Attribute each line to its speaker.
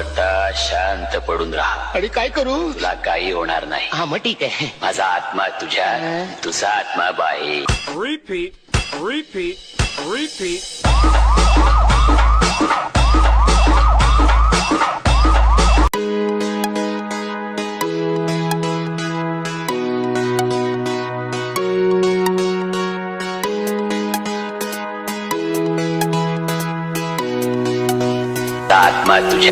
Speaker 1: आता शांत पडून राहा
Speaker 2: आणि काय करू?
Speaker 1: तुला काही होणार नाही.
Speaker 2: हा मग ठीक आहे.
Speaker 1: माझा आत्मा तुझ्यात, तुझा आत्मा बाहेर.
Speaker 3: Repeat, repeat, repeat.
Speaker 1: आत्मा तुझ्या